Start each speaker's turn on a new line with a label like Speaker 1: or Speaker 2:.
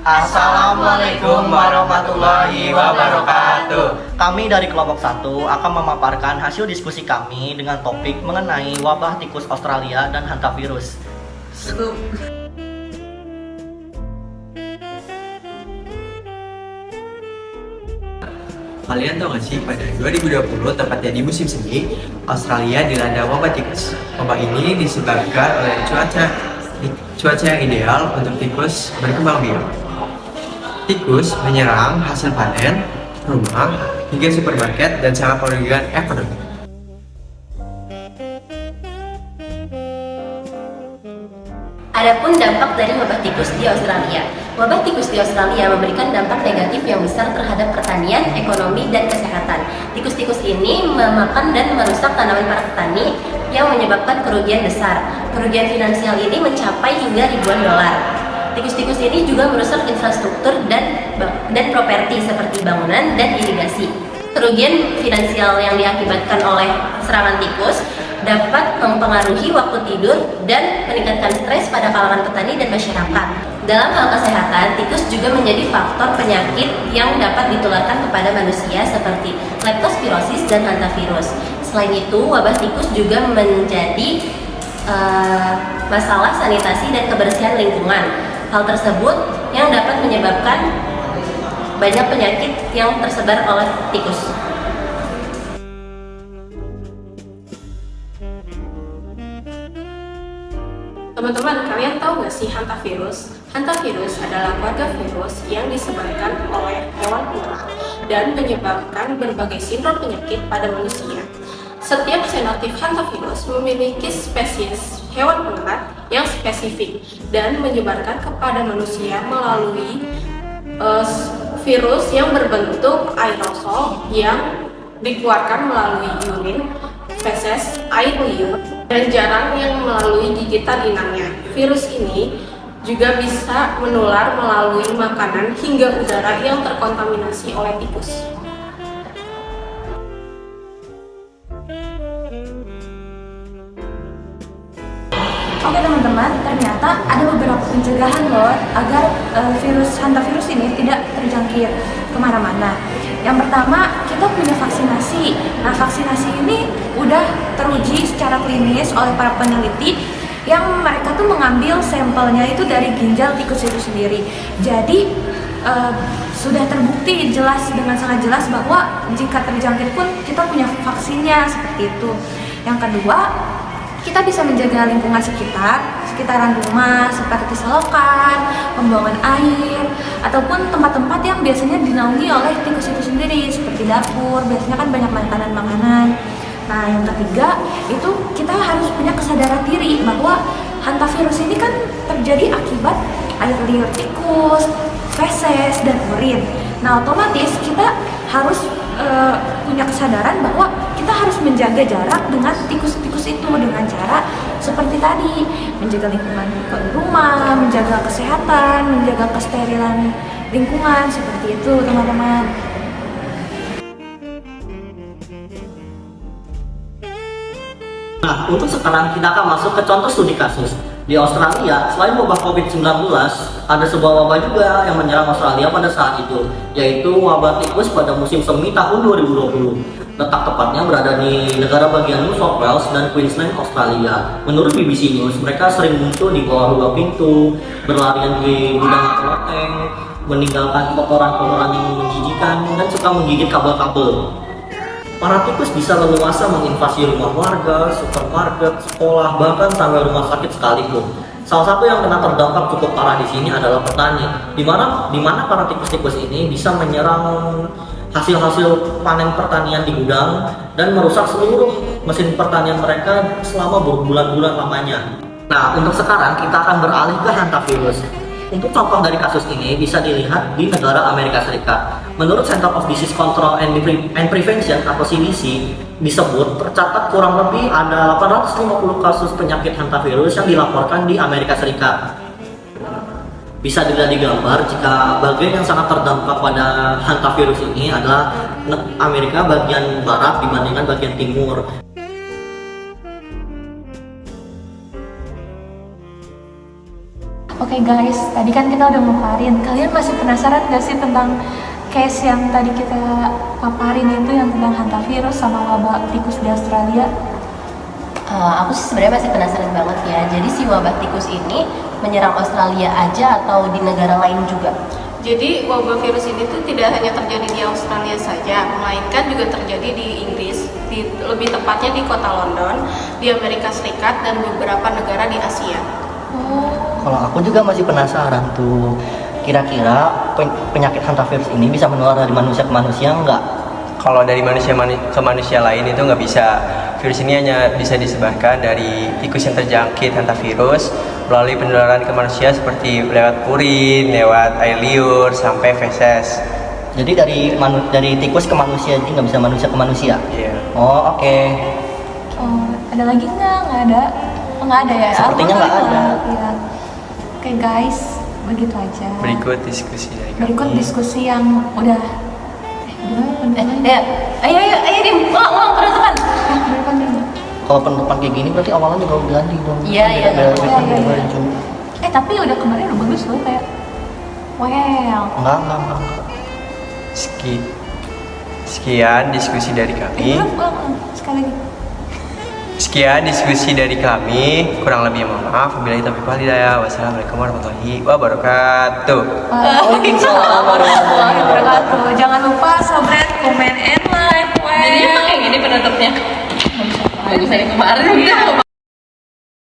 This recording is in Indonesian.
Speaker 1: Assalamualaikum warahmatullahi wabarakatuh.
Speaker 2: Kami dari kelompok 1 akan memaparkan hasil diskusi kami dengan topik mengenai wabah tikus Australia dan hantavirus.
Speaker 1: Kalian tahu gak sih, pada 2020, tepatnya di musim semi, Australia dilanda wabah tikus. Wabah ini disebabkan oleh cuaca yang ideal untuk tikus berkembang biak. Tikus menyerang hasil panen, rumah, hingga supermarket dan sangat merugikan ekonomi.
Speaker 3: Adapun dampak dari wabah tikus di Australia. Wabah tikus di Australia memberikan dampak negatif yang besar terhadap pertanian, ekonomi, dan kesehatan. Tikus-tikus ini memakan dan merusak tanaman para petani yang menyebabkan kerugian besar. Kerugian finansial ini mencapai hingga ribuan dolar. Tikus-tikus ini juga merusak infrastruktur dan properti seperti bangunan dan irigasi. Kerugian finansial yang diakibatkan oleh serangan tikus dapat mempengaruhi waktu tidur dan meningkatkan stres pada kalangan petani dan masyarakat. Dalam hal kesehatan, tikus juga menjadi faktor penyakit yang dapat ditularkan kepada manusia seperti leptospirosis dan hantavirus. Selain itu, wabah tikus juga menjadi masalah sanitasi dan kebersihan lingkungan. Hal tersebut yang dapat menyebabkan banyak penyakit yang tersebar oleh tikus.
Speaker 4: Teman-teman, kalian tahu nggak sih hantavirus? Hantavirus adalah keluarga virus yang disebabkan oleh hewan ular dan menyebabkan berbagai sindrom penyakit pada manusia. Setiap xenotype hantavirus memiliki spesies hewan ular yang spesifik dan menyebarkan kepada manusia melalui virus yang berbentuk aerosol yang dikeluarkan melalui urin, feses, air liur, dan jarang yang melalui gigitan inangnya. Virus ini juga bisa menular melalui makanan hingga udara yang terkontaminasi oleh tikus.
Speaker 5: Oke teman-teman, ternyata ada beberapa pencegahan loh agar hantavirus ini tidak terjangkit kemana-mana. Yang pertama, kita punya vaksinasi. Nah, vaksinasi ini udah teruji secara klinis oleh para peneliti yang mereka tuh mengambil sampelnya itu dari ginjal tikus itu sendiri. Jadi sudah terbukti dengan sangat jelas bahwa jika terjangkit pun kita punya vaksinnya seperti itu. Yang kedua, kita bisa menjaga lingkungan sekitaran rumah seperti selokan, pembuangan air, ataupun tempat-tempat yang biasanya dinaungi oleh tikus itu sendiri seperti dapur, biasanya kan banyak makanan-makanan. Nah, yang ketiga itu kita harus punya kesadaran diri bahwa hantavirus ini kan terjadi akibat air liur tikus, feses, dan urin. Nah, otomatis kita harus punya kesadaran bahwa kita harus menjaga jarak dengan tikus-tikus itu dengan cara seperti tadi, menjaga lingkungan rumah, menjaga kesehatan, menjaga kesterilan lingkungan, seperti itu teman-teman.
Speaker 2: Nah, untuk sekarang kita akan masuk ke contoh studi kasus. Di Australia, selain wabah COVID-19, ada sebuah wabah juga yang menyerang Australia pada saat itu, yaitu wabah tikus pada musim semi tahun 2020. Letak tepatnya berada di negara bagian New South Wales dan Queensland, Australia. Menurut BBC News, mereka sering muncul di bawah pintu, berlarian di gudang loteng, meninggalkan kotoran-kotoran yang menjijikan, dan suka menggigit kabel-kabel. Para tikus bisa leluasa menginvasi rumah warga, supermarket, sekolah, bahkan sampai rumah sakit sekalipun. Salah satu yang kena terdampak cukup parah di sini adalah petani, di mana para tikus-tikus ini bisa menyerang hasil-hasil panen pertanian di gudang dan merusak seluruh mesin pertanian mereka selama berbulan-bulan lamanya. Nah, untuk sekarang kita akan beralih ke hantavirus. Untuk contoh dari kasus ini bisa dilihat di negara Amerika Serikat. Menurut Center of Disease Control and Prevention atau CDC, disebut tercatat kurang lebih ada 850 kasus penyakit hantavirus yang dilaporkan di Amerika Serikat. Bisa dilihat di gambar jika bagian yang sangat terdampak pada hantavirus ini adalah Amerika bagian barat dibandingkan bagian timur.
Speaker 5: Oke guys, tadi kan kita udah nguparin. Kalian masih penasaran gak sih tentang case yang tadi kita paparin itu yang tentang hantavirus sama wabah tikus di Australia?
Speaker 3: Aku sih sebenarnya masih penasaran banget ya. Jadi si wabah tikus ini menyerang Australia aja atau di negara lain juga?
Speaker 4: Jadi wabah virus ini tuh tidak hanya terjadi di Australia saja, melainkan juga terjadi di Inggris, lebih tepatnya di kota London, di Amerika Serikat, dan beberapa negara di Asia.
Speaker 2: Kalau aku juga masih penasaran tuh, kira-kira penyakit hantavirus ini bisa menular dari manusia ke manusia nggak?
Speaker 1: Kalau dari manusia ke manusia lain itu nggak bisa. Virus ini hanya bisa disebarkan dari tikus yang terjangkit hantavirus melalui penularan ke manusia seperti lewat urin, lewat air liur, sampai feses.
Speaker 2: Jadi dari tikus ke manusia, jadi nggak bisa manusia ke manusia?
Speaker 1: Iya.
Speaker 2: Oh oke.
Speaker 5: Oh, ada lagi nggak? Nggak ada? Oh, nggak ada ya?
Speaker 2: Sepertinya
Speaker 5: Aku
Speaker 2: nggak ada.
Speaker 5: Iya. Oke guys, begitu aja.
Speaker 1: Berikut diskusi dari kami.
Speaker 5: Berikut diskusi yang udah.
Speaker 3: Ayo, Dim, ulang penutupan.
Speaker 2: Kalau penutupan kayak gini berarti awalnya juga udah ganti dong.
Speaker 3: Iya.
Speaker 2: Beda baju.
Speaker 5: Tapi udah kemarin udah bagus loh kayak. Well.
Speaker 2: Enggak.
Speaker 1: Sekian diskusi dari kami.
Speaker 5: Ulang sekali lagi.
Speaker 1: Sekian diskusi dari kami. Kurang lebih mohon maaf. Wabillahi taufiq wal hidayah. Wassalamualaikum warahmatullahi wabarakatuh.
Speaker 5: Waalaikumsalam warahmatullahi wabarakatuh. Jangan lupa subscribe, komen, and like.
Speaker 3: Jadi emang kayak gini penutupnya. Bagus dari kemarin.